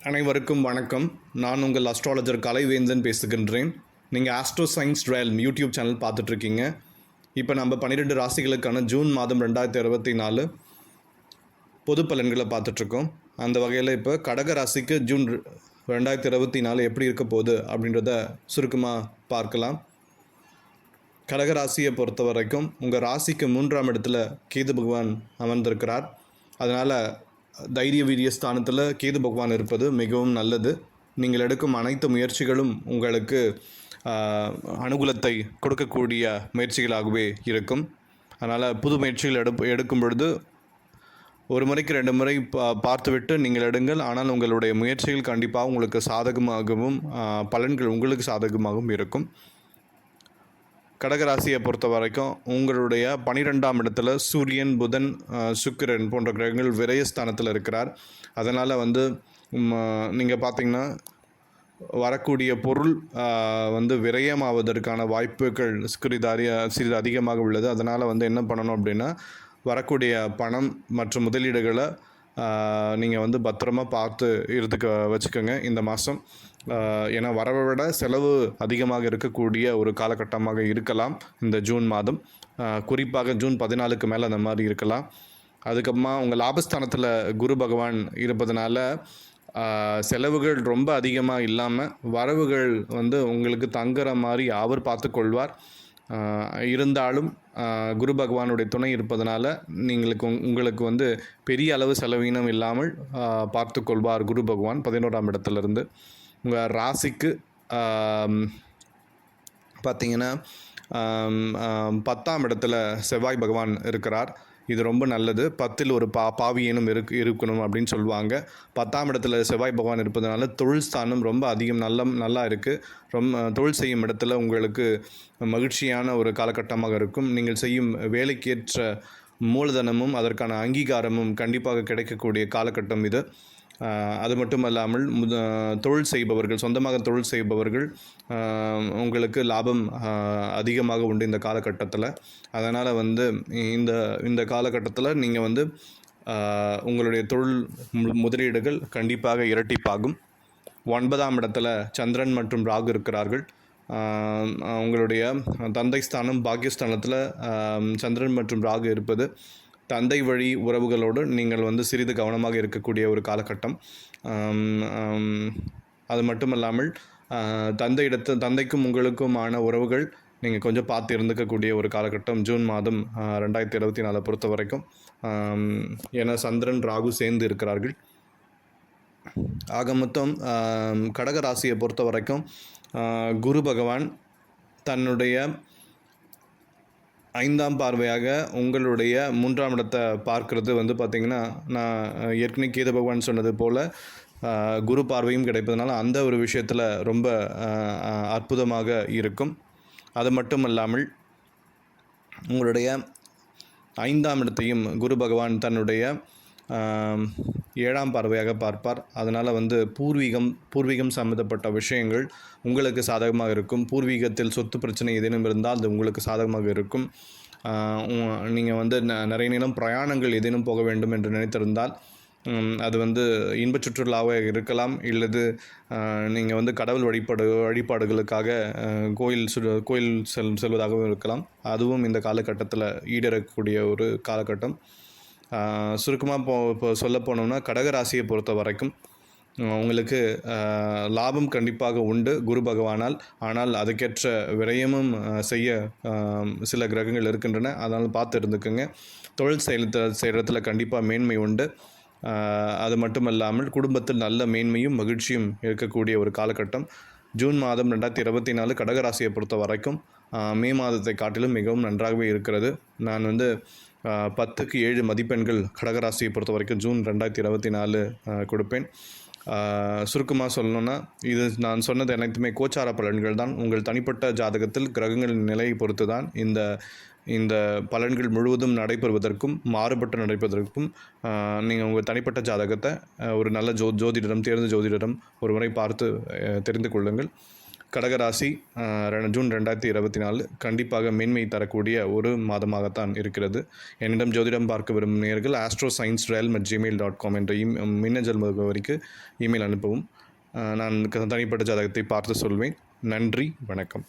அனைவருக்கும் வணக்கம். நான் உங்கள் அஸ்ட்ராலஜர் கலைவேந்தன் பேசுகின்றேன். நீங்கள் astro science trial YouTube channel பார்த்துட்ருக்கீங்க. இப்போ நம்ம 12 ராசிகளுக்கான ஜூன் மாதம் 2024 பொது பலன்களை பார்த்துட்ருக்கோம். அந்த வகையில் இப்போ கடக ராசிக்கு ஜூன் 2024 எப்படி இருக்க போகுது அப்படின்றத சுருக்கமாக பார்க்கலாம். கடகராசியை பொறுத்த வரைக்கும் உங்கள் ராசிக்கு 3ஆம் இடத்துல கேது பகவான் அமர்ந்திருக்கிறார். அதனால் தைரிய வீரிய ஸ்தானத்தில் கேது பகவான் இருப்பது மிகவும் நல்லது. நீங்கள் எடுக்கும் அனைத்து முயற்சிகளும் உங்களுக்கு அனுகூலத்தை கொடுக்கக்கூடிய முயற்சிகளாகவே இருக்கும். அதனால் புது முயற்சிகள் எடுக்கும் பொழுது ஒரு முறைக்கு 2 முறை பார்த்துவிட்டு நீங்கள் எடுங்கள். ஆனால் உங்களுடைய முயற்சிகள் கண்டிப்பாக உங்களுக்கு சாதகமாகவும் பலன்கள் உங்களுக்கு சாதகமாகவும் இருக்கும். கடகராசியை பொறுத்த வரைக்கும் உங்களுடைய 12ஆம் இடத்துல சூரியன், புதன், சுக்கிரன் போன்ற கிரகங்கள் விரயஸ்தானத்தில் இருக்கிறார். அதனால் நீங்கள் பார்த்திங்கன்னா வரக்கூடிய பொருள் விரயமாவதற்கான வாய்ப்புகள் சிறிது அதிகமாக உள்ளது. அதனால் என்ன பண்ணணும் அப்படின்னா, வரக்கூடிய பணம் மற்றும் முதலீடுகளை நீங்கள் பத்திரமா பார்த்து வச்சுக்கோங்க இந்த மாதம். ஏன்னா வரவை விட செலவு அதிகமாக இருக்கக்கூடிய ஒரு காலகட்டமாக இருக்கலாம் இந்த ஜூன் மாதம். குறிப்பாக ஜூன் 14க்கு மேலே அந்த மாதிரி இருக்கலாம். அதுக்கப்புறமா உங்கள் லாபஸ்தானத்தில் குரு பகவான் இருப்பதனால செலவுகள் ரொம்ப அதிகமாக இல்லாமல் வரவுகள் உங்களுக்கு தங்குற மாதிரி அவர் பார்த்து கொள்வார். இருந்தாலும் குரு பகவானுடைய துணை இருப்பதனால உங்களுக்கு பெரிய அளவு செலவினம் இல்லாமல் பார்த்து கொள்வார் குரு பகவான் 11ஆம் இடத்துலேருந்து. உங்கள் ராசிக்கு பார்த்திங்கன்னா 10ஆம் இடத்துல செவ்வாய் பகவான் இருக்கிறார். இது ரொம்ப நல்லது. 10ல் ஒரு பாவியனும் இருக்கணும் அப்படின்னு சொல்லுவாங்க. 10ஆம் இடத்துல செவ்வாய் பகவான் இருப்பதனால தொழில் ஸ்தானம் ரொம்ப அதிகம் நல்லா இருக்குது. தொழில் செய்யும் இடத்துல உங்களுக்கு மகிழ்ச்சியான ஒரு காலகட்டமாக இருக்கும். நீங்கள் செய்யும் வேலைக்கேற்ற மூலதனமும் அதற்கான அங்கீகாரமும் கண்டிப்பாக கிடைக்கக்கூடிய காலகட்டம் இது. அது மட்டும் இல்லாமல் தொழில் செய்பவர்கள், சொந்தமாக தொழில் செய்பவர்கள் உங்களுக்கு லாபம் அதிகமாக உண்டு இந்த காலகட்டத்தில். அதனால் இந்த காலகட்டத்தில் நீங்கள் உங்களுடைய தொழில் முதலீடுகள் கண்டிப்பாக இரட்டிப்பாகும். 9ஆம் இடத்துல சந்திரன் மற்றும் ராகு இருக்கிறார்கள். உங்களுடைய தந்தை ஸ்தானம் பாக்கியஸ்தானத்தில் சந்திரன் மற்றும் ராகு இருப்பது தந்தை வழி உறவுகளோடு நீங்கள் சிறிது கவனமாக இருக்கக்கூடிய ஒரு காலகட்டம். அது மட்டும் இல்லாமல் தந்தைக்கும் உங்களுக்குமான உறவுகள் நீங்கள் கொஞ்சம் பார்த்து இருந்துக்கக்கூடிய ஒரு காலகட்டம் ஜூன் மாதம் 2024 பொறுத்த வரைக்கும். ஏன்னா சந்திரன் ராகு சேர்ந்து இருக்கிறார்கள். ஆக மொத்தம் கடகராசியை பொறுத்த வரைக்கும் குரு பகவான் தன்னுடைய 5ஆம் பார்வையாக உங்களுடைய 3ஆம் இடத்தை பார்க்கறது பார்த்திங்கன்னா, நான் ஏற்கனவே கேது பகவான் சொன்னது போல் குரு பார்வையும் கிடைப்பதனால அந்த ஒரு விஷயத்தில் ரொம்ப அற்புதமாக இருக்கும். அது மட்டும் இல்லாமல் உங்களுடைய 5ஆம் இடத்தையும் குரு பகவான் தன்னுடைய 7ஆம் பார்வையாக பார்ப்பார். அதனால் பூர்வீகம் சம்மந்தப்பட்ட விஷயங்கள் உங்களுக்கு சாதகமாக இருக்கும். பூர்வீகத்தில் சொத்து பிரச்சனை ஏதேனும் இருந்தால் அது உங்களுக்கு சாதகமாக இருக்கும். நீங்கள் நிறைய நேரம் பிரயாணங்கள் ஏதேனும் போக வேண்டும் என்று நினைத்திருந்தால் அது இன்ப சுற்றுலாவாக இருக்கலாம். இல்லது நீங்கள் கடவுள் வழிபாடுகளுக்காக கோயில் செல்வதாகவும் இருக்கலாம். அதுவும் இந்த காலகட்டத்தில் ஈடேறக்கூடிய ஒரு காலகட்டம். சுருக்கமாக இப்போ சொல்ல போனோம்னா கடகராசியை பொறுத்த வரைக்கும் உங்களுக்கு லாபம் கண்டிப்பாக உண்டு குரு பகவானால். ஆனால் அதுக்கேற்ற விரயமும் செய்ய சில கிரகங்கள் இருக்கின்றன. அதனால் பார்த்து இருந்துக்குங்க. தொழில் செய்கிறதுல கண்டிப்பாக மேன்மை உண்டு. அது மட்டும் இல்லாமல் குடும்பத்தில் நல்ல மேன்மையும் மகிழ்ச்சியும் இருக்கக்கூடிய ஒரு காலகட்டம். ஜூன் மாதம் 2024 கடகராசியை பொறுத்த வரைக்கும் மே மாதத்தை காட்டிலும் மிகவும் நன்றாகவே இருக்கிறது. நான் 10க்கு 7 மதிப்பெண்கள் கடகராசியை பொறுத்த வரைக்கும் ஜூன் 2024 கொடுப்பேன். சுருக்கமாக சொல்லணுன்னா, இது நான் சொன்னது அனைத்துமே கோச்சார பலன்கள் தான். உங்கள் தனிப்பட்ட ஜாதகத்தில் கிரகங்களின் நிலையை பொறுத்து தான் இந்த பலன்கள் முழுவதும் நடைபெறுவதற்கும் மாறுபட்டு நடைபெறுவதற்கும் நீங்கள் உங்கள் தனிப்பட்ட ஜாதகத்தை ஒரு நல்ல தேர்ந்த ஜோதிடரம் ஒரு முறை பார்த்து தெரிந்து கொள்ளுங்கள். கடகராசி ஜூன் 2024 கண்டிப்பாக மேன்மை தரக்கூடிய ஒரு மாதமாகத்தான் இருக்கிறது. என்னிடம் ஜோதிடம் பார்க்க விரும்பும் நேயர்கள் astrosciencerealm@gmail.com என்ற மின்னஞ்சல் முகவரிக்கு இமெயில் அனுப்பவும். நான் தனிப்பட்ட ஜாதகத்தை பார்த்து சொல்வேன். நன்றி, வணக்கம்.